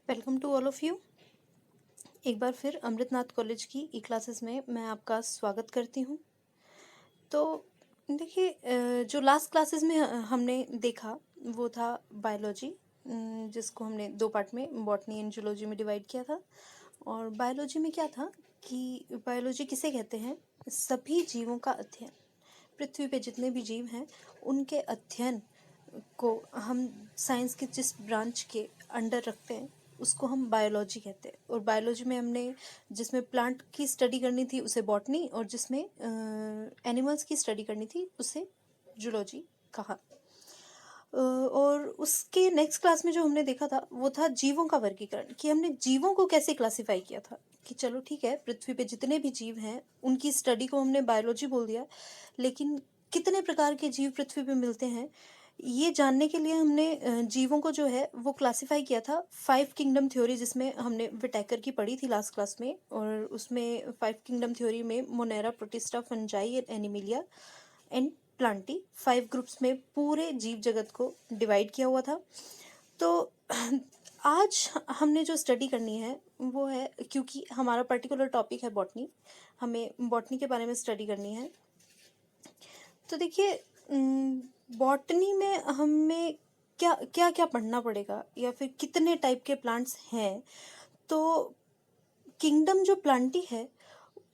Welcome to all of you. एक बार फिर अमृतनाथ कॉलेज की ई क्लासेस में मैं आपका स्वागत करती हूँ। तो देखिए, जो लास्ट क्लासेस में हमने देखा वो था बायोलॉजी, जिसको हमने दो पार्ट में बॉटनी एंड जूलॉजी में डिवाइड किया था। और बायोलॉजी में क्या था कि बायोलॉजी किसे कहते हैं? सभी जीवों का अध्ययन। पृथ्वी पे जितने भी जीव हैं उनके अध्ययन को हम साइंस के जिस ब्रांच के अंडर रखते हैं उसको हम बायोलॉजी कहते हैं। और बायोलॉजी में हमने जिसमें प्लांट की स्टडी करनी थी उसे बॉटनी, और जिसमें एनिमल्स की स्टडी करनी थी उसे जूलॉजी कहा। और उसके नेक्स्ट क्लास में जो हमने देखा था वो था जीवों का वर्गीकरण, कि हमने जीवों को कैसे क्लासिफाई किया था। कि चलो ठीक है, पृथ्वी पे जितने भी जीव हैं उनकी स्टडी को हमने बायोलॉजी बोल दिया, लेकिन कितने प्रकार के जीव पृथ्वी पे मिलते हैं ये जानने के लिए हमने जीवों को जो है वो क्लासिफाई किया था 5 किंगडम थ्योरी, जिसमें हमने विटेकर की पढ़ी थी लास्ट क्लास में। और उसमें 5 किंगडम थ्योरी में Monera, protista, fungi and Animalia and Plantae 5 groups में पूरे जीव जगत को डिवाइड किया हुआ था। तो आज हमने जो स्टडी करनी है वो है, क्योंकि हमारा पर्टिकुलर टॉपिक है बॉटनी, हमें बॉटनी के बारे में स्टडी करनी है। तो देखिए, बॉटनी में हमें क्या क्या क्या पढ़ना पड़ेगा या फिर कितने टाइप के प्लांट्स हैं। तो किंगडम जो प्लांटी है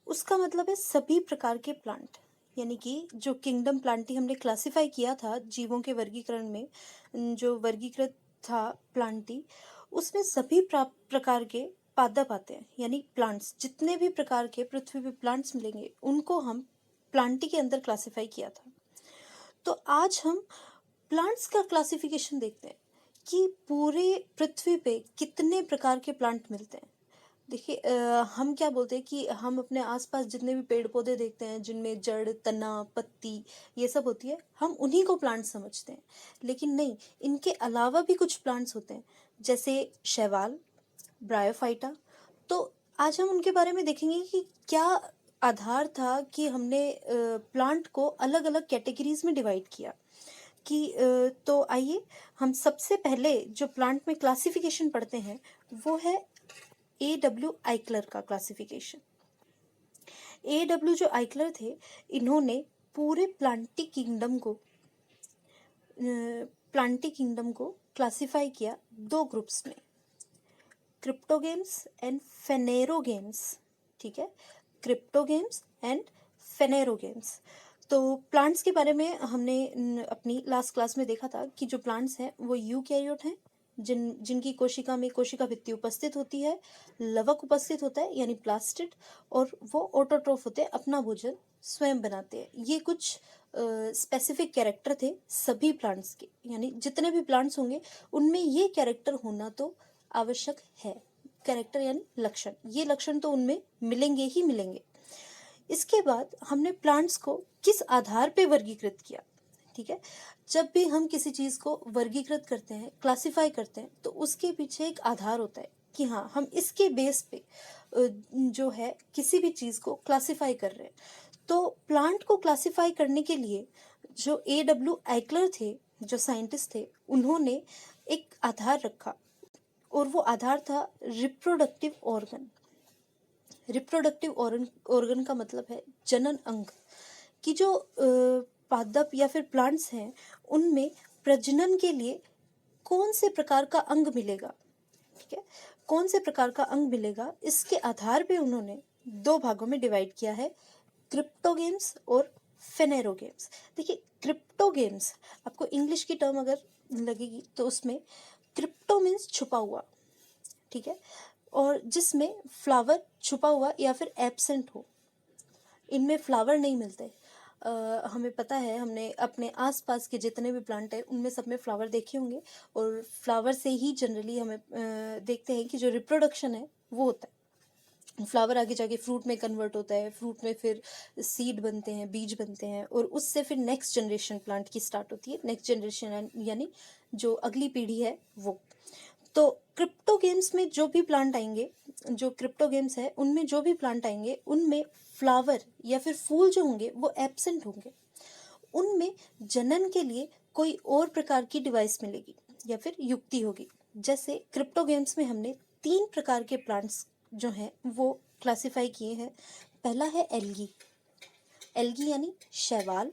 उसका मतलब है सभी प्रकार के प्लांट। यानी कि जो किंगडम प्लांटी हमने क्लासिफाई किया था जीवों के वर्गीकरण में, जो वर्गीकृत था प्लांटी, उसमें सभी प्रकार के पादप आते हैं। यानी प्लांट्स, जितने भी प्रकार के पृथ्वी पे प्लांट्स मिलेंगे उनको हम प्लांटी के अंदर क्लासिफाई किया था। तो आज हम प्लांट्स का क्लासिफिकेशन देखते हैं कि पूरे पृथ्वी पे कितने प्रकार के प्लांट मिलते हैं। देखिए, हम क्या बोलते हैं कि हम अपने आसपास जितने भी पेड़ पौधे देखते हैं जिनमें जड़, तना, पत्ती ये सब होती है, हम उन्हीं को प्लांट समझते हैं। लेकिन नहीं, इनके अलावा भी कुछ प्लांट्स होते हैं, जैसे शैवाल, ब्रायोफाइटा। तो आज हम उनके बारे में देखेंगे कि क्या आधार था कि हमने प्लांट को अलग अलग कैटेगरीज में डिवाइड किया। कि तो आइए हम सबसे पहले जो प्लांट में क्लासिफिकेशन पढ़ते हैं वो है A.W. आइकलर का क्लासिफिकेशन। A.W. जो आइकलर थे, इन्होंने पूरे प्लांटी किंगडम को क्लासिफाई किया दो ग्रुप्स में, क्रिप्टोगेम्स एंड फेनेरोगेम्स। ठीक है, क्रिप्टोगेम्स एंड फेनेरोगेम्स। तो प्लांट्स के बारे में हमने अपनी लास्ट क्लास में देखा था कि जो प्लांट्स हैं वो यूकैरियोट हैं, जिनकी कोशिका में कोशिका भित्ति उपस्थित होती है, लवक उपस्थित होता है यानी प्लास्टिड, और वो ऑटोट्रोफ होते हैं, अपना भोजन स्वयं बनाते हैं। ये कुछ स्पेसिफिक कैरेक्टर थे सभी प्लांट्स के, यानी जितने भी प्लांट्स होंगे उनमें ये कैरेक्टर होना तो आवश्यक है। कैरेक्टर यानी लक्षण, ये लक्षण तो उनमें मिलेंगे ही मिलेंगे। इसके बाद हमने प्लांट्स को किस आधार पे वर्गीकृत किया। ठीक है, जब भी हम किसी चीज को वर्गीकृत करते हैं, क्लासिफाई करते हैं, तो उसके पीछे एक आधार होता है कि हाँ, हम इसके बेस पे जो है किसी भी चीज को क्लासिफाई कर रहे हैं। तो प्लांट को क्लासिफाई करने के लिए जो A.W. आइकलर थे, जो साइंटिस्ट थे, उन्होंने एक आधार रखा, और वो आधार था रिप्रोडक्टिव ऑर्गन। रिप्रोडक्टिव ऑर्गन का मतलब है जनन अंग। कि जो पादप या फिर प्लांट्स हैं उनमें प्रजनन के लिए कौन से प्रकार का अंग मिलेगा। ठीक है, कौन से प्रकार का अंग मिलेगा, इसके आधार पे उन्होंने दो भागों में डिवाइड किया है, क्रिप्टोगेम्स और फेनेरोगेम्स। देखिए, क्रिप्टोगेम्स आपको इंग्लिश की टर्म अगर लगेगी तो उसमें क्रिप्टो मीन्स छुपा हुआ। ठीक है, और जिसमें फ्लावर छुपा हुआ या फिर एब्सेंट हो, इनमें फ्लावर नहीं मिलते। हमें पता है, हमने अपने आसपास के जितने भी प्लांट हैं उनमें सब में फ्लावर देखे होंगे, और फ्लावर से ही जनरली हमें देखते हैं कि जो रिप्रोडक्शन है वो होता है। फ्लावर आगे जाके फ्रूट में कन्वर्ट होता है, फ्रूट में फिर सीड बनते हैं, बीज बनते हैं, और उससे फिर नेक्स्ट जनरेशन प्लांट की स्टार्ट होती है। नेक्स्ट जनरेशन यानी जो अगली पीढ़ी है वो। तो क्रिप्टो गेम्स में जो भी प्लांट आएंगे, जो क्रिप्टो गेम्स है उनमें जो भी प्लांट आएंगे उनमें फ्लावर या फिर फूल जो होंगे वो एब्सेंट होंगे। उनमें जनन के लिए कोई और प्रकार की डिवाइस मिलेगी या फिर युक्ति होगी। जैसे क्रिप्टोगेम्स में हमने 3 प्रकार के प्लांट्स जो हैं वो क्लासिफाई किए हैं। पहला है एल्गी, एल्गी यानी शैवाल,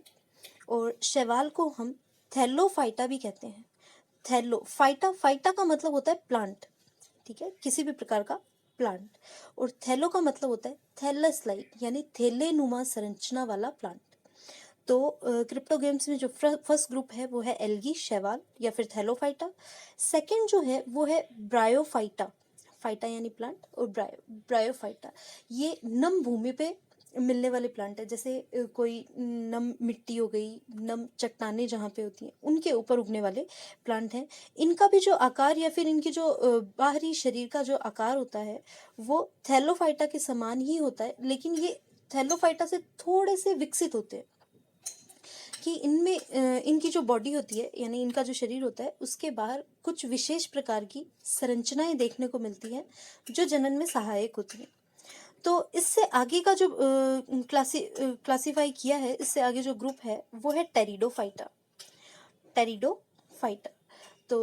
और शैवाल को हम थैलोफाइटा भी कहते हैं। थैलोफाइटा, फाइटा का मतलब होता है प्लांट, ठीक है, किसी भी प्रकार का प्लांट, और थैलो का मतलब होता है थैलस लाइक यानी थैले नुमा संरचना वाला प्लांट। तो क्रिप्टोगेम्स में जो फर्स्ट ग्रुप है वो है एल्गी, शैवाल या फिर थैलोफाइटा। सेकंड जो है वो है ब्रायोफाइटा, फाइटा यानी प्लांट, और ब्रायोफाइटा ये नम भूमि पे मिलने वाले प्लांट है। जैसे कोई नम मिट्टी हो गई, नम चट्टानें जहाँ पे होती हैं उनके ऊपर उगने वाले प्लांट हैं। इनका भी जो आकार या फिर इनकी जो बाहरी शरीर का जो आकार होता है वो थैलोफाइटा के समान ही होता है, लेकिन ये थैलोफाइटा से थोड़े से विकसित होते हैं कि इनमें इनकी जो बॉडी होती है यानी इनका जो शरीर होता है उसके बाहर कुछ विशेष प्रकार की संरचनाएं देखने को मिलती हैं जो जनन में सहायक होती हैं। तो इससे आगे का जो क्लासीफाई किया है, इससे आगे जो ग्रुप है वो है टेरिडोफाइटा, टेरिडोफाइटा। तो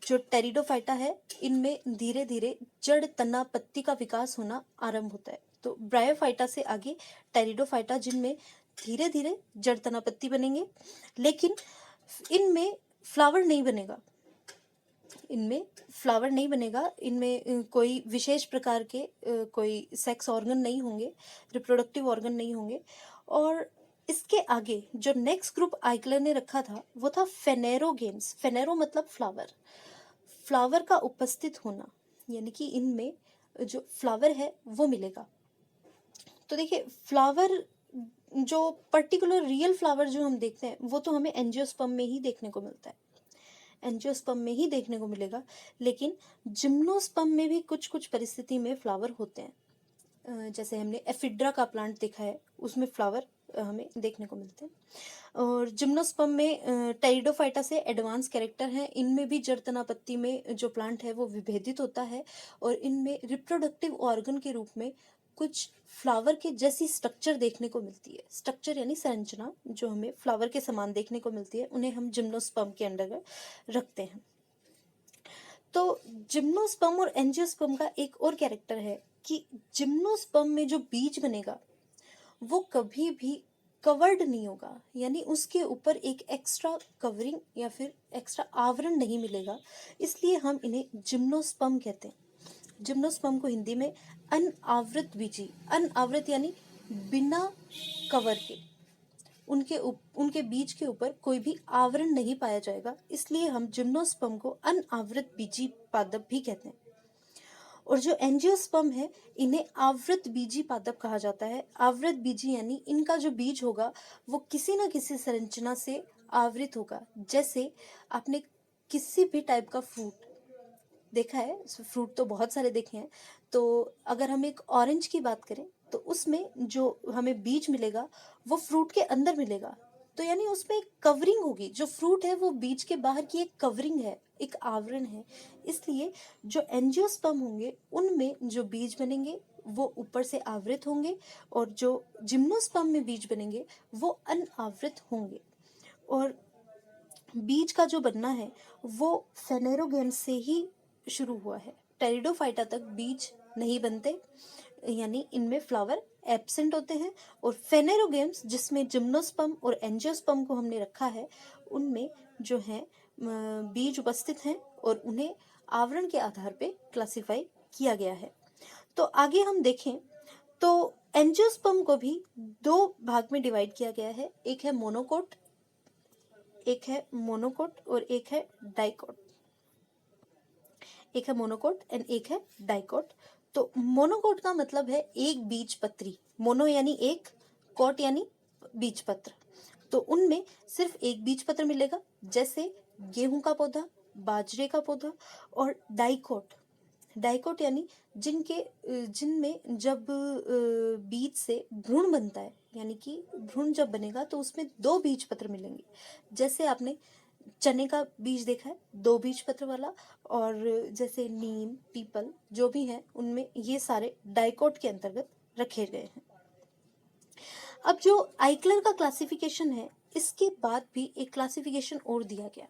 जो टेरिडोफाइटा है इनमें धीरे धीरे जड़, तना, पत्ती का विकास होना आरंभ होता है। तो ब्रायोफाइटा से आगे टेरिडोफाइटा, जिनमें धीरे धीरे जड़, तना, पत्ती बनेंगे, लेकिन इनमें फ्लावर नहीं बनेगा, इनमें फ्लावर नहीं बनेगा, इनमें कोई विशेष प्रकार के कोई सेक्स ऑर्गन नहीं होंगे, रिप्रोडक्टिव ऑर्गन नहीं होंगे। और इसके आगे जो नेक्स्ट ग्रुप आइकलर ने रखा था वो था फेनेरोगेम्स। फेनेरो मतलब फ्लावर, फ्लावर का उपस्थित होना, यानी कि इनमें जो फ्लावर है वो मिलेगा। तो देखिए, फ्लावर जो पर्टिकुलर रियल फ्लावर जो हम देखते हैं वो तो हमें एंजियोस्पर्म में ही देखने को मिलता है, एंजियोस्पर्म में ही देखने को मिलेगा, लेकिन जिम्नोस्पर्म में भी कुछ कुछ परिस्थिति में फ्लावर होते हैं। जैसे हमने एफिड्रा का प्लांट देखा है, उसमें फ्लावर हमें देखने को मिलते हैं। और जिम्नोस्पर्म में टेरिडोफाइटा से एडवांस कैरेक्टर हैं, इनमें भी जड़, तना, पत्ती में जो प्लांट है वो विभेदित होता है, और इनमें रिप्रोडक्टिव ऑर्गन के रूप में कुछ फ्लावर के जैसी स्ट्रक्चर देखने को मिलती है। स्ट्रक्चर यानी संरचना जो हमें फ्लावर के समान देखने को मिलती है, उन्हें हम जिम्नोस्पर्म के अंडर रखते हैं। तो जिम्नोस्पर्म और एंजियोस्पर्म का एक और कैरेक्टर है कि जिम्नोस्पर्म में जो बीज बनेगा वो कभी भी कवर्ड नहीं होगा, यानी उसके ऊपर एक एक्स्ट्रा कवरिंग या फिर एक्स्ट्रा आवरण नहीं मिलेगा, इसलिए हम इन्हें जिम्नोस्पर्म कहते हैं। जिम्नोस्पर्म को हिंदी में अनावृत बीजी, अनावृत यानी बिना कवर के, उनके बीज के ऊपर कोई भी आवरण नहीं पाया जाएगा, इसलिए हम जिम्नोस्पर्म को अनावृत बीजी पादप भी कहते हैं। और जो एंजियोस्पर्म है इन्हें आवृत बीजी पादप कहा जाता है। आवृत बीजी यानी इनका जो बीज होगा वो किसी न किसी संरचना से आवृत होगा। जैसे आपने किसी भी टाइप का फ्रूट देखा है, फ्रूट तो बहुत सारे देखे हैं, तो अगर हम एक ऑरेंज की बात करें तो उसमें जो हमें बीज मिलेगा वो फ्रूट के अंदर मिलेगा, तो यानी उसमें एक कवरिंग होगी, जो फ्रूट है वो बीज के बाहर की एक कवरिंग है, एक आवरण है। इसलिए जो एंजियोस्पर्म होंगे उनमें जो बीज बनेंगे वो ऊपर से आवृत होंगे, और जो जिम्नोस्पर्म में बीज बनेंगे वो अनावृत होंगे। और बीज का जो बनना है वो फेनेरोगेम्स से ही शुरू हुआ है। टेरिडोफाइटा तक बीज नहीं बनते, यानी इनमें फ्लावर एब्सेंट होते हैं, और फेनेरोगेम्स जिसमें जिम्नोस्पर्म और एंजियोस्पर्म को हमने रखा है उनमें जो है बीज उपस्थित हैं, और उन्हें आवरण के आधार पे क्लासिफाई किया गया है। तो आगे हम देखें तो एंजियोस्पर्म को भी दो भाग में डिवाइड किया गया है, एक है मोनोकोट, एक है मोनोकोट और एक है डाइकोट, एक है मोनोकोट एंड एक है डाइकोट। तो मोनोकोट का मतलब है एक बीज पत्री, मोनो यानी एक, कोट यानी बीज पत्र, तो उनमें सिर्फ एक बीज पत्र मिलेगा, जैसे गेहूं का पौधा, बाजरे का पौधा। और डाइकोट, डाइकोट यानी जिनमें जब बीज से भ्रूण बनता है, यानी कि भ्रूण जब बनेगा तो उसमें दो बीज पत्र मिलेंगे। जैसे आपने चने का बीज देखा है, दो बीज पत्र वाला, और जैसे नीम, पीपल जो भी है उनमें ये सारे डाइकोट के अंतर्गत रखे गए हैं। अब जो आइकलर का क्लासिफिकेशन है, इसके बाद भी एक क्लासिफिकेशन और दिया गया।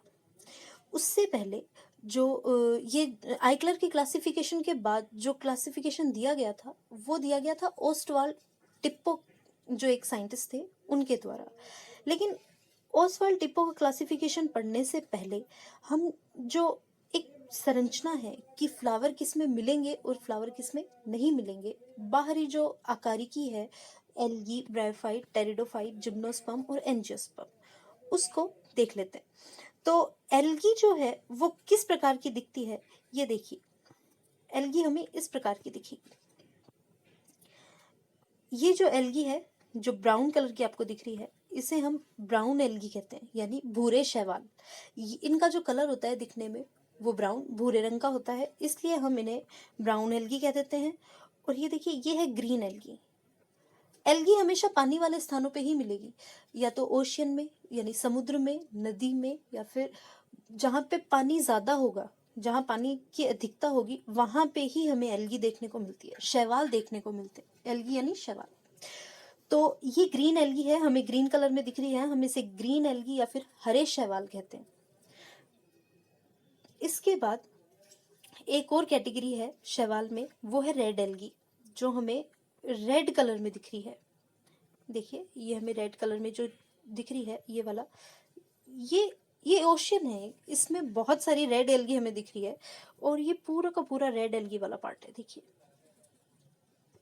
उससे पहले ये आइक्लर की क्लासिफिकेशन के बाद जो क्लासिफिकेशन दिया गया था वो दिया गया था ओस्टवाल्ड टिप्पो, जो एक साइंटिस्ट थे, उनके द्वारा। लेकिन ओस्वाल्ड टिप्पो का क्लासिफिकेशन पढ़ने से पहले हम जो एक संरचना है कि फ्लावर किस में मिलेंगे और फ्लावर किस में नहीं मिलेंगे, बाहरी जो आकारिकी है, एल्गी, ब्रायोफाइट, टेरिडोफाइट, जिम्नोस्पर्म और एंजियोस्पर्म, उसको देख लेते हैं। तो एल्गी जो है वो किस प्रकार की दिखती है, ये देखिए। एल्गी हमें इस प्रकार की दिखेगी। ये जो एल्गी है, जो ब्राउन कलर की आपको दिख रही है, इसे हम ब्राउन एल्गी कहते हैं, यानी भूरे शैवाल। इनका जो कलर होता है दिखने में वो ब्राउन भूरे रंग का होता है, इसलिए हम इन्हें ब्राउन एल्गी कह देते हैं। और ये देखिए, ये है ग्रीन एल्गी। एल्गी हमेशा पानी वाले स्थानों पे ही मिलेगी, या तो ओशियन में यानी समुद्र में, नदी में, या फिर जहाँ पे पानी ज़्यादा होगा, जहाँ पानी की अधिकता होगी, वहाँ पे ही हमें एल्गी देखने को मिलती है, शैवाल देखने को मिलते हैं। एल्गी यानी शैवाल। तो ये ग्रीन एल्गी है, हमें ग्रीन कलर में दिख रही है, हम इसे ग्रीन एल्गी या फिर हरे शैवाल कहते हैं। इसके बाद एक और कैटेगरी है शैवाल में, वो है रेड एल्गी, जो हमें रेड कलर में दिख रही है। देखिए, ये हमें रेड कलर में जो दिख रही है, ये वाला, ये ओशियन है, इसमें बहुत सारी रेड एल्गी हमें दिख रही है, और ये पूरा का पूरा रेड एल्गी वाला पार्ट है। देखिए,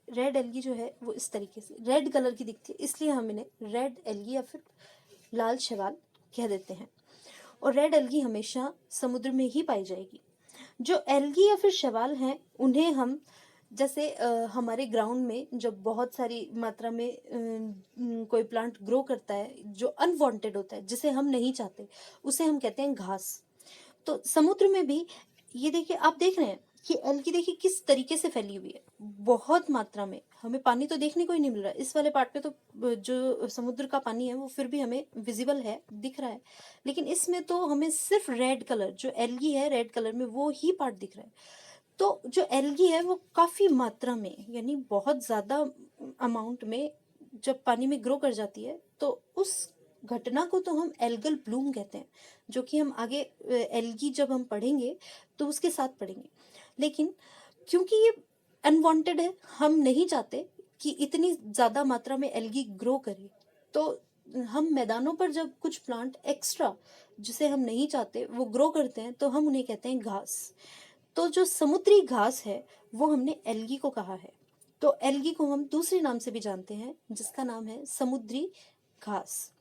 रेड एल्गी जो है वो इस तरीके से रेड कलर की दिखती है, इसलिए हम इन्हें रेड एल्गी या फिर लाल शैवाल कह देते हैं। और रेड एल्गी हमेशा समुद्र में ही पाई जाएगी। जो एल्गी या फिर शैवाल हैं, उन्हें हम जैसे हमारे ग्राउंड में जब बहुत सारी मात्रा में कोई प्लांट ग्रो करता है जो अनवांटेड होता है, जिसे हम नहीं चाहते, उसे हम कहते हैं घास। तो समुद्र में भी ये देखिए, आप देख रहे हैं कि एल्गी देखिए किस तरीके से फैली हुई है, बहुत मात्रा में। हमें पानी तो देखने को ही नहीं मिल रहा है इस वाले पार्ट पे, तो जो समुद्र का पानी है वो फिर भी हमें विजिबल है, दिख रहा है। लेकिन इसमें तो हमें सिर्फ रेड कलर, जो एल्गी है रेड कलर में, वो ही पार्ट दिख रहा है। तो जो एल्गी है वो काफ़ी मात्रा में, यानी बहुत ज़्यादा अमाउंट में जब पानी में ग्रो कर जाती है, तो उस घटना को तो हम एल्गल ब्लूम कहते हैं, जो कि हम आगे एल्गी जब हम पढ़ेंगे तो उसके साथ पढ़ेंगे। लेकिन क्योंकि ये अनवांटेड है, हम नहीं चाहते कि इतनी ज़्यादा मात्रा में एल्गी ग्रो करे, तो हम मैदानों पर जब कुछ प्लांट एक्स्ट्रा, जिसे हम नहीं चाहते, वो ग्रो करते हैं, तो हम उन्हें कहते हैं घास। तो जो समुद्री घास है वो हमने एल्गी को कहा है। तो एल्गी को हम दूसरे नाम से भी जानते हैं, जिसका नाम है समुद्री घास।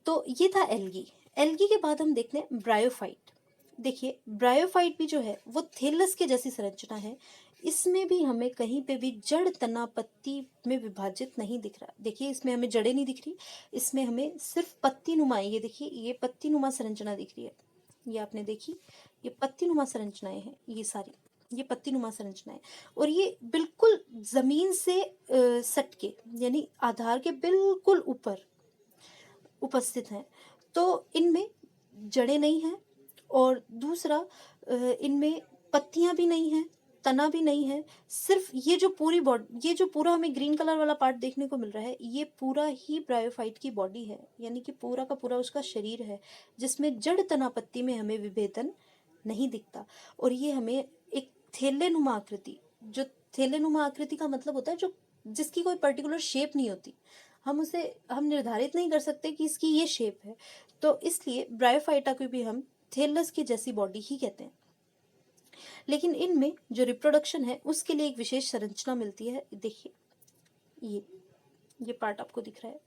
तो ये था एल्गी। एल्गी के बाद हम देखते हैं ब्रायोफाइट। देखिए, ब्रायोफाइट भी जो है वो थैलस के जैसी संरचना है। इसमें भी हमें कहीं पे भी जड़, तना, पत्ती में विभाजित नहीं दिख रहा। देखिए, इसमें हमें जड़ें नहीं दिख रही, इसमें हमें सिर्फ पत्ती नुमा, ये देखिए, ये पत्ती नुमा संरचना दिख रही है। ये आपने देखी, ये पत्ती नुमा संरचनाएं हैं, ये सारी, ये पत्ती नुमा संरचनाएं, और ये बिल्कुल जमीन से सट के, यानी आधार के बिल्कुल ऊपर उपस्थित हैं। तो इनमें जड़ें नहीं हैं, और दूसरा इनमें पत्तियां भी नहीं हैं, तना भी नहीं है। सिर्फ ये जो पूरी बॉडी, ये जो पूरा हमें ग्रीन कलर वाला पार्ट देखने को मिल रहा है, ये पूरा ही ब्रायोफाइट की बॉडी है, यानी कि पूरा का पूरा उसका शरीर है, जिसमें जड़, तना, पत्ती में हमें विभेदन नहीं दिखता। और ये हमें एक थैलेनुमा आकृति, जो थैलेनुमा आकृति का मतलब होता है जो जिसकी कोई पर्टिकुलर शेप नहीं होती, हम निर्धारित नहीं कर सकते कि इसकी ये शेप है, तो इसलिए ब्रायोफाइटा को भी हम थैलस की जैसी बॉडी ही कहते हैं। लेकिन इनमें जो रिप्रोडक्शन है उसके लिए एक विशेष संरचना मिलती है। देखिए, ये पार्ट आपको दिख रहा है,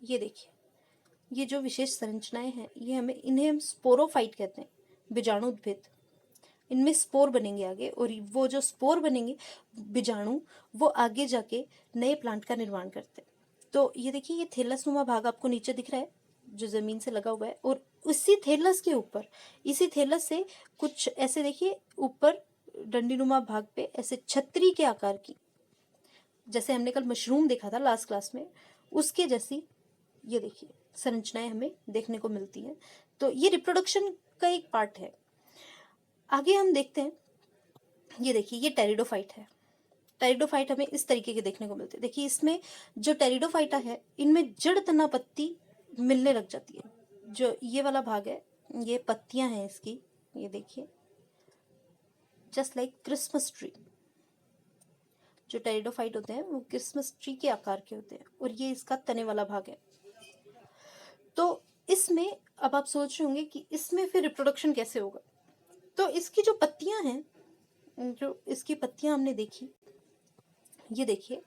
ये देखिए, ये जो विशेष संरचनाएं हैं, ये इन्हें हम स्पोरोफाइट कहते हैं, बीजाणु उद्भिद। इनमें स्पोर बनेंगे आगे, और वो जो स्पोर बनेंगे, बीजाणु, वो आगे जाके नए प्लांट का निर्माण करते हैं। तो ये देखिए, ये थैलसनुमा भाग आपको नीचे दिख रहा है, जो जमीन से लगा हुआ है, और उसी थैलस के ऊपर, इसी थैलस से कुछ ऐसे देखिए ऊपर डंडीनुमा भाग पे ऐसे छतरी के आकार की, जैसे हमने कल मशरूम देखा था लास्ट क्लास में, उसके जैसी ये देखिए संरचनाएं हमें देखने को मिलती हैं। तो ये रिप्रोडक्शन का एक पार्ट है। आगे हम देखते हैं, ये देखिए, ये टेरिडोफाइट है। टेरिडोफाइट हमें इस तरीके के देखने को मिलते हैं। देखिए, इसमें जो टेरिडोफाइटा है, इनमें जड़, तना, पत्ती मिलने लग जाती है। जो ये वाला भाग है, ये पत्तियां हैं इसकी, ये देखिए, जस्ट लाइक क्रिसमस ट्री। जो टेरिडोफाइट होते हैं वो क्रिसमस ट्री के आकार के होते हैं, और ये इसका तने वाला भाग है। तो इसमें अब आप सोच रहे होंगे कि इसमें फिर रिप्रोडक्शन कैसे होगा। तो इसकी जो पत्तियां हैं, जो इसकी पत्तियां हमने देखी, ये देखिए,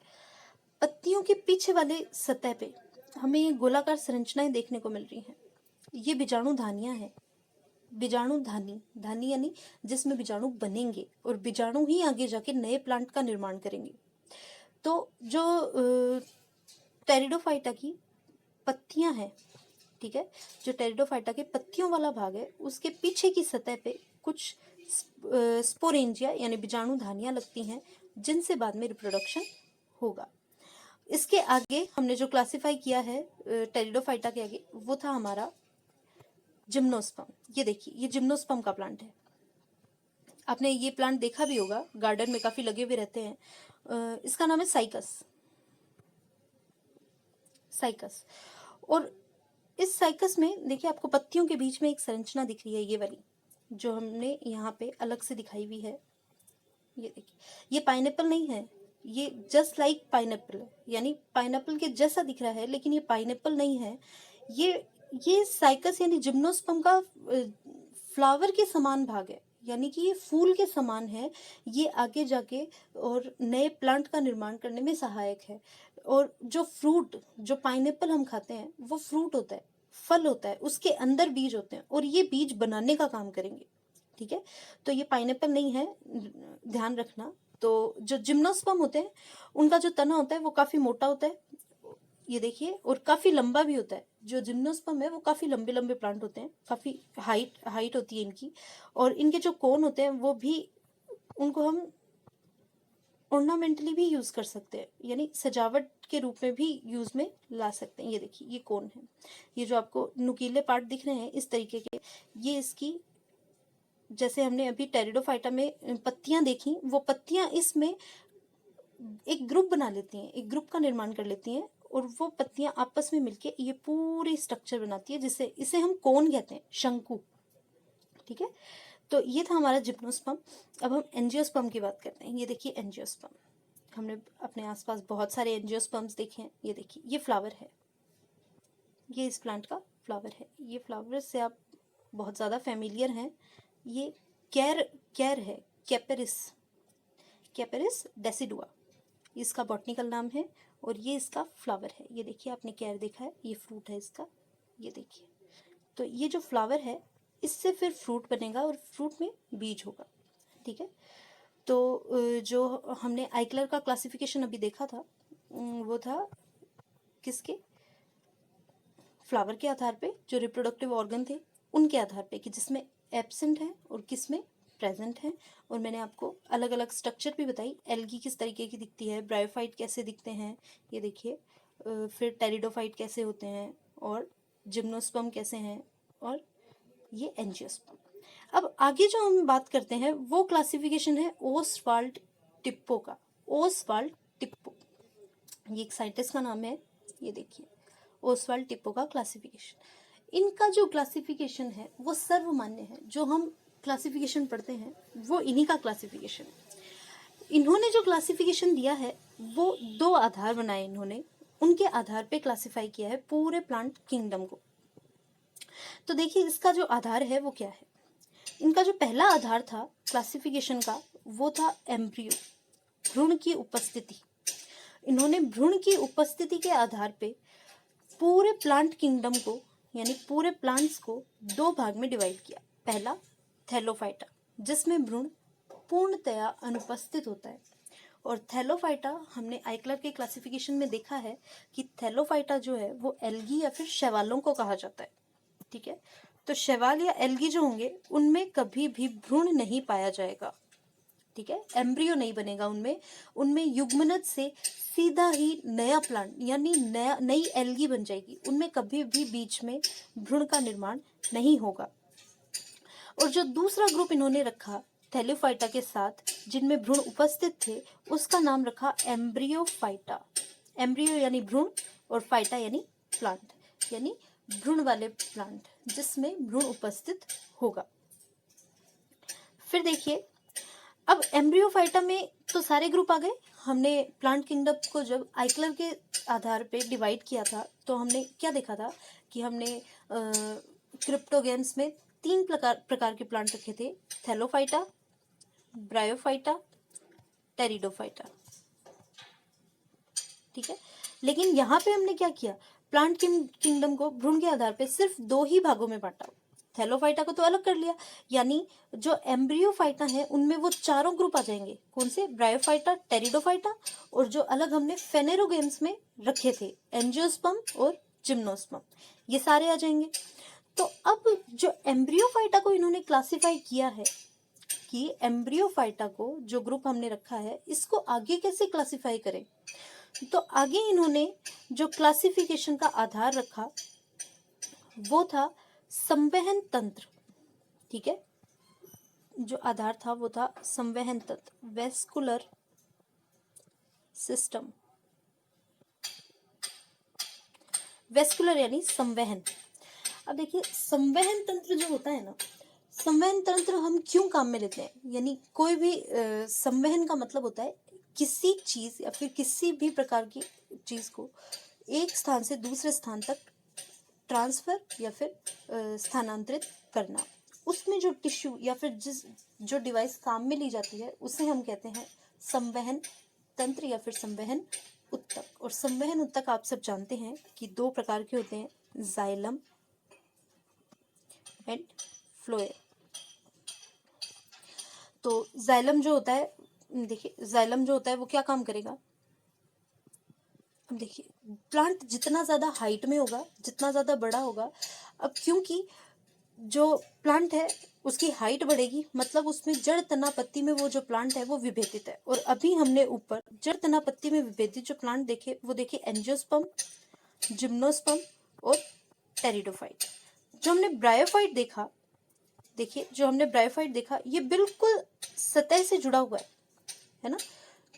पत्तियों के पीछे वाले सतह पे हमें ये गोलाकार संरचनाएं देखने को मिल रही हैं। ये बीजाणु धानियां हैं। बीजाणु धानी, धानी यानी जिसमें बीजाणु बनेंगे, और बीजाणु ही आगे जाके नए प्लांट का निर्माण करेंगे। तो जो टेरिडोफाइटा की पत्तियां हैं, ठीक है, जो टेरिडोफाइटा के पत्तियों वाला भाग है, उसके पीछे की सतह पे कुछ स्पोरेंजिया यानी बीजाणु धानियां लगती हैं, जिनसे बाद में रिप्रोडक्शन होगा। इसके आगे हमने जो क्लासिफाई किया है टेरिडोफाइटा के आगे, वो था हमारा जिम्नोस्पर्म। ये देखिए, ये जिम्नोस्पर्म का प्लांट है। आपने ये प्लांट देखा भी होगा, गार्डन में काफी लगे हुए रहते हैं। इसका नाम है साइकस। साइकस। और इस साइकस में देखिए, आपको पत्तियों के बीच में एक संरचना दिख रही है, ये वाली, जो हमने यहाँ पे अलग से दिखाई हुई है। ये देखिए, ये पाइनएप्पल नहीं है, ये जस्ट लाइक पाइनएप्पल है, यानी पाइनएप्पल के जैसा दिख रहा है, लेकिन ये पाइनएप्पल नहीं है। ये साइकस यानी जिम्नोस्पर्म का फ्लावर के समान भाग है, यानी कि ये फूल के समान है। ये आगे जाके और नए प्लांट का निर्माण करने में सहायक है। और जो फ्रूट, जो पाइनएप्पल हम खाते हैं, वो फ्रूट होता है, फल होता है, उसके अंदर बीज होते हैं, और ये बीज बनाने का काम करेंगे। ठीक है, तो ये पाइनएप्पल नहीं है, ध्यान रखना। तो जो जिम्नोस्पर्म होते हैं, उनका जो तना होता है वो काफी मोटा होता है, ये देखिए, और काफी लंबा भी होता है। जो जिम्नोस्पर्म है वो काफी लंबे लंबे प्लांट होते हैं, काफी हाइट होती है इनकी। और इनके जो कोन होते हैं वो भी, उनको हम ऑर्नामेंटली भी यूज कर सकते हैं, यानी सजावट के रूप में भी यूज में ला सकते हैं। ये देखिए, ये कोन है, ये जो आपको नुकीले पार्ट दिख रहे हैं इस तरीके के, ये इसकी, जैसे हमने अभी टेरिडोफाइटा में पत्तियां देखी, वो पत्तियां इसमें एक ग्रुप बना लेती हैं, एक ग्रुप का निर्माण कर लेती हैं, और वो पत्तियां आपस में मिलके ये पूरी स्ट्रक्चर बनाती है, जिसे इसे हम कोन कहते हैं, शंकु। ठीक है, तो ये था हमारा जिम्नोस्पर्म। अब हम एंजियोस्पर्म की बात करते हैं। ये देखिए एंजियोस्पर्म, हमने अपने आसपास बहुत सारे एंजियोस्पर्म्स देखे हैं। ये देखिए, ये फ्लावर है, ये इस प्लांट का फ्लावर है। ये फ्लावर से आप बहुत ज़्यादा फैमिलियर हैं। ये कैर है, कैपेरिस, कैपेरिस डेसिडुआ इसका बॉटनिकल नाम है, और ये इसका फ्लावर है। ये देखिए, आपने कैर देखा है, ये फ्रूट है इसका, ये देखिए। तो ये जो फ्लावर है, इससे फिर फ्रूट बनेगा, और फ्रूट में बीज होगा। ठीक है, तो जो हमने आई कलर का क्लासिफिकेशन अभी देखा था, वो था किसके, फ्लावर के आधार पे, जो रिप्रोडक्टिव ऑर्गन थे उनके आधार पे, कि जिसमें एब्सेंट है और किसमें प्रेजेंट है। और मैंने आपको अलग अलग स्ट्रक्चर भी बताई, एल्गी किस तरीके की दिखती है, ब्रायोफाइट कैसे दिखते हैं, ये देखिए, फिर टेरिडोफाइट कैसे होते हैं, और जिम्नोस्पर्म कैसे हैं, और ये एंजियोस्पर्म। अब आगे जो हम बात करते हैं वो क्लासिफिकेशन है ओसवाल्ड टिप्पो का। ओसवाल्ड टिप्पो, ये एक साइंटिस्ट का नाम है। ये देखिए, ओसवाल्ड टिप्पो का क्लासिफिकेशन। इनका जो क्लासिफिकेशन है वो सर्वमान्य है। जो हम क्लासिफिकेशन पढ़ते हैं वो इन्हीं का क्लासिफिकेशन है। इन्होंने जो क्लासिफिकेशन दिया है वो 2 आधार बनाए इन्होंने, उनके आधार पे क्लासिफाई किया है पूरे प्लांट किंगडम को। तो देखिए, इसका जो आधार है वो क्या है। इनका जो पहला आधार था क्लासिफिकेशन का, वो था एम्ब्रियो, भ्रूण की उपस्थिति। इन्होंने भ्रूण की उपस्थिति के आधार पे पूरे प्लांट किंगडम को, यानी पूरे प्लांट्स को 2 भाग में डिवाइड किया। पहला थैलोफाइटा, जिसमें भ्रूण पूर्णतया अनुपस्थित होता है, और थैलोफाइटा हमने आई कलर के क्लासिफिकेशन में देखा है कि थैलोफाइटा जो है वो एल्गी या फिर शैवालों को कहा जाता है। ठीक है, तो शैवाल या एल्गी जो होंगे उनमें कभी भी भ्रूण नहीं पाया जाएगा। ठीक है, एम्ब्रियो नहीं बनेगा उनमें, उनमें युग्मनज से सीधा ही नया प्लांट यानी नई एल्गी बन जाएगी। उनमें कभी भी बीच में भ्रूण का निर्माण नहीं होगा। और जो दूसरा ग्रुप इन्होंने रखा थैलोफाइटा के साथ, जिनमें भ्रूण उपस्थित थे, उसका नाम रखा एम्ब्रियोफाइटा। एम्ब्रियो यानी भ्रूण, और फाइटा यानी प्लांट, यानी भ्रूण वाले प्लांट, जिसमें भ्रूण उपस्थित होगा। फिर देखिए, अब एम्ब्रियोफाइटा में तो सारे ग्रुप आ गए। हमने प्लांट किंगडम को जब आइक्लर के आधार पे डिवाइड किया था तो हमने क्या देखा था कि हमने क्रिप्टोगेम्स में 3 प्रकार के प्लांट रखे थे, थैलोफाइटा, ब्रायोफाइटा, टेरिडोफाइटा। ठीक है, लेकिन यहाँ पे हमने क्या किया, प्लांट किंगडम को भ्रूण के आधार पे सिर्फ 2 ही भागों में बांटा। थैलोफाइटा को तो अलग कर लिया, यानी जो एम्ब्रियोफाइटा है उनमें वो चारों ग्रुप आ जाएंगे। कौन से? ब्रायोफाइटा, टेरिडोफाइटा, और जो अलग हमने फेनेरोगेम्स में रखे थे, एंजियोस्पर्म और जिम्नोस्पर्म, ये सारे आ जाएंगे। तो अब जो एम्ब्रियोफाइटा को इन्होंने क्लासिफाई किया है कि एम्ब्रियोफाइटा को जो ग्रुप हमने रखा है इसको आगे कैसे क्लासिफाई करें, तो आगे इन्होंने जो क्लासिफिकेशन का आधार रखा वो था संवहन तंत्र। ठीक है, जो आधार था वो था संवहन तंत्र, वेस्कुलर सिस्टम। वेस्कुलर यानी संवहन। अब देखिए, संवहन तंत्र जो होता है ना, संवहन तंत्र हम क्यों काम में लेते हैं, यानी कोई भी संवहन का मतलब होता है किसी चीज या फिर किसी भी प्रकार की चीज को एक स्थान से दूसरे स्थान तक ट्रांसफर या फिर स्थानांतरित करना। उसमें जो टिश्यू या फिर जो डिवाइस काम में ली जाती है उसे हम कहते हैं संवहन तंत्र या फिर संवहन उत्तक। और संवहन उत्तक आप सब जानते हैं कि 2 प्रकार के होते हैं, जाइलम एंड फ्लोएम। तो जाइलम जो होता है, देखिए जाइलम जो होता है वो क्या काम करेगा। अब देखिए, प्लांट जितना ज़्यादा हाइट में होगा, जितना ज़्यादा बड़ा होगा, अब क्योंकि जो प्लांट है उसकी हाइट बढ़ेगी, मतलब उसमें जड़ तना पत्ती में वो जो प्लांट है वो विभेदित है। और अभी हमने ऊपर जड़ तना पत्ती में विभेदित जो प्लांट देखे वो देखे एंजियोस्पर्म, जिम्नोस्पर्म और टेरिडोफाइट। जो हमने ब्रायोफाइट देखा, देखिए जो हमने ब्रायोफाइट देखा ये बिल्कुल सतह से जुड़ा हुआ है ना,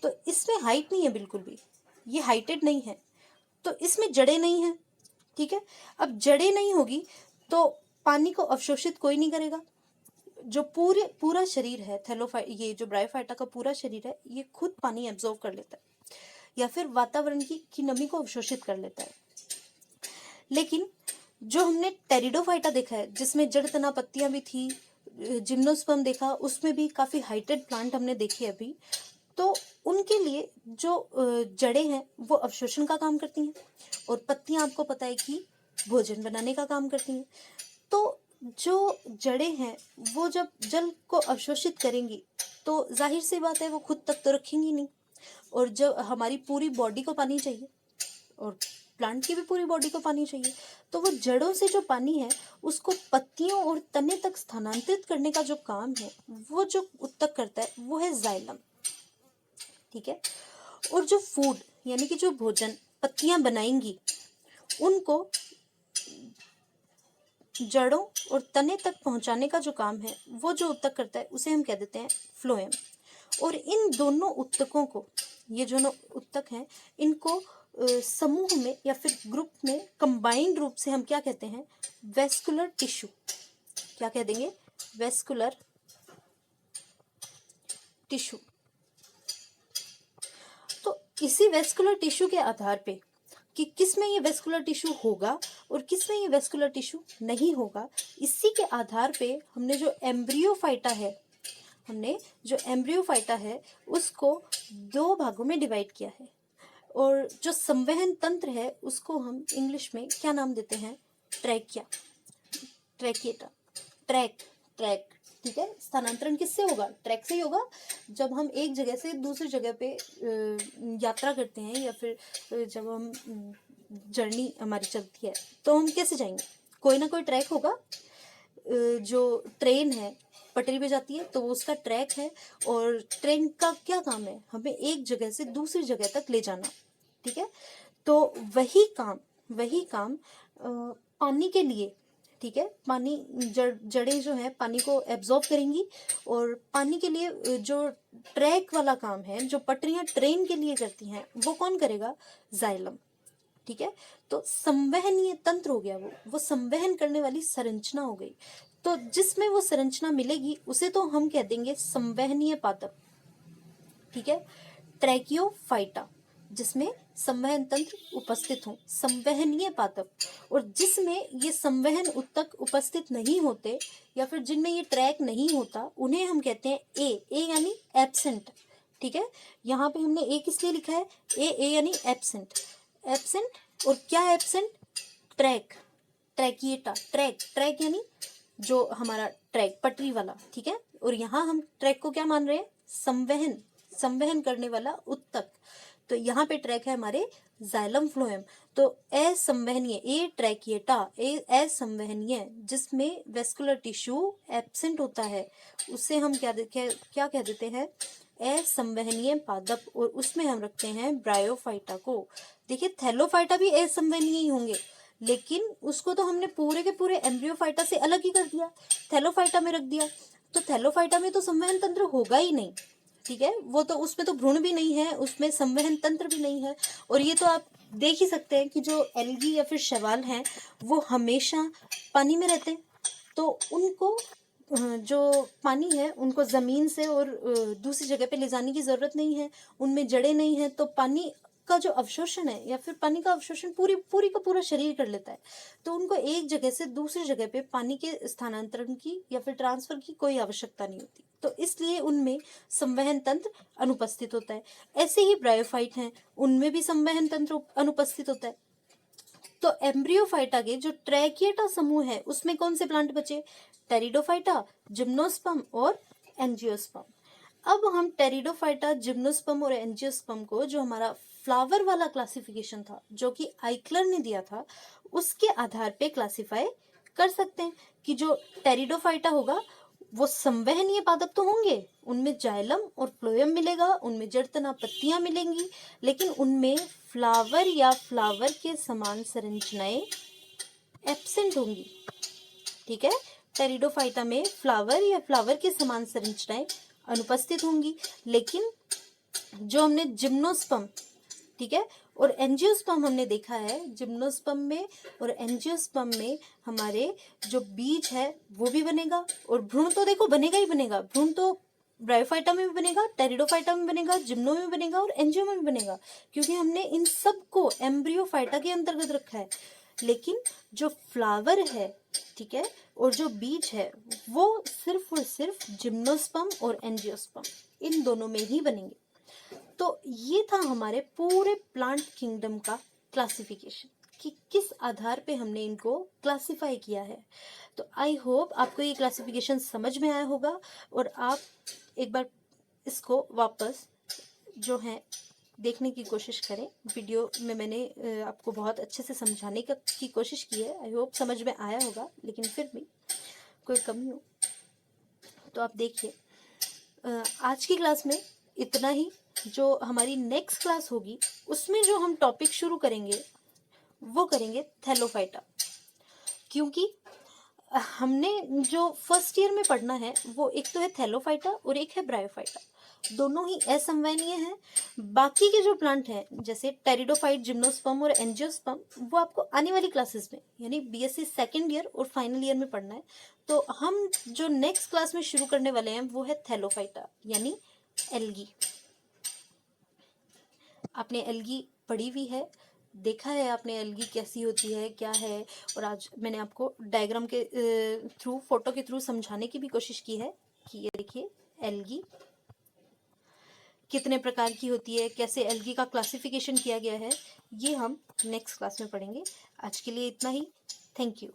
तो इसमें हाइट नहीं है बिल्कुल भी, ये हाइटेड नहीं है, तो इसमें जड़ें नहीं है। ठीक है, अब जड़ें नहीं होगी तो पानी को अवशोषित कोई नहीं करेगा। जो पूरा शरीर है ये जो ब्रायोफाइटा का पूरा शरीर है ये खुद पानी एब्जॉर्व कर लेता है या फिर वातावरण की नमी को अवशोषित कर लेता है। लेकिन जो हमने टेरिडोफाइटा देखा है जिसमें जड़ तना पत्तियां भी थी, जिम्नोस्पर्म देखा, उसमें भी काफी हाइटेड प्लांट हमने देखे अभी, तो उनके लिए जो जड़ें हैं वो अवशोषण का काम करती हैं और पत्तियां आपको पता है कि भोजन बनाने का काम करती हैं। तो जो जड़ें हैं वो जब जल को अवशोषित करेंगी तो जाहिर सी बात है वो खुद तक तो रखेंगी नहीं, और जब हमारी पूरी बॉडी को पानी चाहिए और प्लांट की भी पूरी बॉडी को पानी चाहिए, तो वो जड़ों से जो पानी है उसको पत्तियों और तने तक स्थानांतरित करने का जो काम है वो जो उत्तक करता है वो है जाइलम। ठीक है, और जो फूड यानी कि जो भोजन पत्तियां बनाएंगी उनको जड़ों और तने तक पहुंचाने का जो काम है वो जो उत्तक करता है उसे हम कह देते हैं फ्लोएम। और इन दोनों उत्तकों को, ये जो उत्तक हैं, इनको समूह में या फिर ग्रुप में कंबाइंड रूप से हम क्या कहते हैं, वेस्कुलर टिश्यू। क्या कह देंगे? Vascular tissue. तो इसी वेस्कुलर टिश्यू के आधार पे कि किस में ये वेस्कुलर टिश्यू होगा और किस में ये वेस्कुलर टिश्यू नहीं होगा, इसी के आधार पे हमने जो एम्ब्रियोफाइटा है उसको 2 भागों में डिवाइड किया है। और जो संवहन तंत्र है उसको हम इंग्लिश में क्या नाम देते हैं? ट्रैकिया, ट्रैकिएटा, ट्रैक। ठीक है, स्थानांतरण किससे होगा? ट्रैक से ही होगा। जब हम एक जगह से दूसरी जगह पे यात्रा करते हैं या फिर जब हम जर्नी हमारी चलती है तो हम कैसे जाएंगे? कोई ना कोई ट्रैक होगा। जो ट्रेन है पटरी पे जाती है तो वो उसका ट्रैक है, और ट्रेन का क्या काम है? हमें एक जगह से दूसरी जगह तक ले जाना। ठीक है, तो वही काम पानी के लिए, ठीक है, पानी जड़ें जो है पानी को एब्जॉर्ब करेंगी, और पानी के लिए जो ट्रैक वाला काम है, जो पटरियां ट्रेन के लिए करती हैं, वो कौन करेगा? जाइलम। ठीक है। तो संवहनीय तंत्र हो गया, वो संवहन करने वाली संरचना हो गई। तो जिसमें वो संरचना मिलेगी उसे तो हम कह देंगे संवहनीय पादप, ठीक है। ट्रैकियोफाइटा, जिसमें संवहन तंत्र उपस्थित हो, संवहनीय पादप। और जिसमें ये संवहन उत्तक उपस्थित नहीं होते या फिर जिनमें ये ट्रैक नहीं होता, उन्हें हम कहते हैं ए यानी एब्सेंट, ठीक है। यहाँ पे हमने ए किस लिए लिखा है, ए यानी एब्सेंट, एब्सेंट। और क्या एब्सेंट, ट्रैक, ट्रैकिएटा, ट्रैक यानी जो हमारा ट्रैक पटरी वाला, ठीक है। और यहाँ हम ट्रैक को क्या मान रहे हैं, संवहन करने वाला उत्तक। तो यहाँ पे ट्रैक है हमारे जाइलम फ्लोएम। तो असंवहनीय, ए ट्रैकिएटा, असंवहनीय जिसमें वेस्कुलर टिश्यू एब्सेंट होता है, उससे हम क्या कह देते हैं, असंवहनीय पादप। और उसमें हम रखते हैं ब्रायोफाइटा को। देखिए थैलोफाइटा भी असंवहनीय ही होंगे, लेकिन उसको तो हमने पूरे के पूरे एम्ब्रियोफाइटा से अलग ही कर दिया, थैलोफाइटा में रख दिया। तो थैलोफाइटा में तो संवहन तंत्र होगा ही नहीं, ठीक है। वो तो उसमें तो भ्रूण भी नहीं है, उसमें संवहन तंत्र भी नहीं है। और ये तो आप देख ही सकते हैं कि जो एल्गी या फिर शैवाल हैं वो हमेशा पानी में रहते हैं। तो उनको जो पानी है उनको ज़मीन से और दूसरी जगह पे ले जाने की ज़रूरत नहीं है, उनमें जड़ें नहीं है। तो पानी का जो अवशोषण है या फिर पानी का अवशोषण पूरी का पूरा शरीर कर लेता है। तो उनको एक जगह से दूसरी जगह पे पानी के स्थानांतरण की या फिर ट्रांसफर की कोई आवश्यकता नहीं होती। तो इसलिए उनमें संवहन तंत्र अनुपस्थित होता है। ऐसे ही ब्रायोफाइट हैं, उनमें भी संवहन तंत्र अनुपस्थित होता है। तो एम्ब्रियोफाइटा के जो ट्रैकिएटा समूह है उसमें कौन से प्लांट बचे, टेरिडोफाइटा, जिम्नोस्पर्म और एंजियोस्पर्म। अब हम टेरिडोफाइटा, जिम्नोस्पर्म और एंजियोस्पर्म को, जो हमारा फ्लावर वाला क्लासिफिकेशन था जो कि आइक्लर ने दिया था, उसके आधार पे क्लासिफाई कर सकते हैं कि जो टेरिडोफाइटा होगा वो संवहनीय पादप तो होंगे, उनमें जाइलम और फ्लोएम मिलेगा, उनमें जड़ तना पत्तियां मिलेंगी, लेकिन उनमें फ्लावर या फ्लावर के समान संरचनाएं एब्सेंट होंगी, ठीक है। टेरिडोफाइटा में फ्लावर या फ्लावर के समान संरचनाएं अनुपस्थित होंगी। लेकिन जो हमने जिम्नोस्पर्म, ठीक है, और एंजियोस्पर्म हमने देखा है, जिम्नोस्पर्म में और एंजियोस्पर्म में हमारे जो बीज है वो भी बनेगा, और भ्रूण तो देखो बनेगा ही बनेगा। भ्रूण तो ब्रायोफाइटा में भी बनेगा, टेरिडोफाइटा में बनेगा, जिम्नो में बनेगा और एंजियो में भी बनेगा, क्योंकि हमने इन सब को एम्ब्रियोफाइटा के अंतर्गत रखा है। लेकिन जो फ्लावर है, ठीक है, और जो बीज है वो सिर्फ और सिर्फ जिम्नोस्पर्म और एंजियोस्पर्म इन दोनों में ही बनेंगे। तो ये था हमारे पूरे प्लांट किंगडम का क्लासिफिकेशन कि किस आधार पे हमने इनको क्लासिफाई किया है। तो आई होप आपको ये क्लासिफिकेशन समझ में आया होगा, और आप एक बार इसको वापस जो है देखने की कोशिश करें। वीडियो में मैंने आपको बहुत अच्छे से समझाने की कोशिश की है, आई होप समझ में आया होगा, लेकिन फिर भी कोई कमी हो तो आप देखिए। आज की क्लास में इतना ही। जो हमारी नेक्स्ट क्लास होगी उसमें जो हम टॉपिक शुरू करेंगे वो करेंगे थैलोफाइटा, क्योंकि हमने जो फर्स्ट ईयर में पढ़ना है वो एक तो है थैलोफाइटा और एक है ब्रायोफाइटा, दोनों ही असंवहनीय हैं। बाकी के जो प्लांट हैं जैसे टेरिडोफाइट, जिम्नोस्पर्म और एंजियोस्पर्म, वो आपको आने वाली क्लासेस में यानी बीएससी सेकेंड ईयर और फाइनल ईयर में पढ़ना है। तो हम जो नेक्स्ट क्लास में शुरू करने वाले हैं वो है थैलोफाइटा यानी एल्गी। आपने एल्गी पढ़ी हुई है, देखा है आपने एल्गी कैसी होती है, क्या है, और आज मैंने आपको डायग्राम के थ्रू, फोटो के थ्रू समझाने की भी कोशिश की है कि ये देखिए एल्गी कितने प्रकार की होती है, कैसे एल्गी का क्लासिफिकेशन किया गया है, ये हम नेक्स्ट क्लास में पढ़ेंगे। आज के लिए इतना ही। Thank you.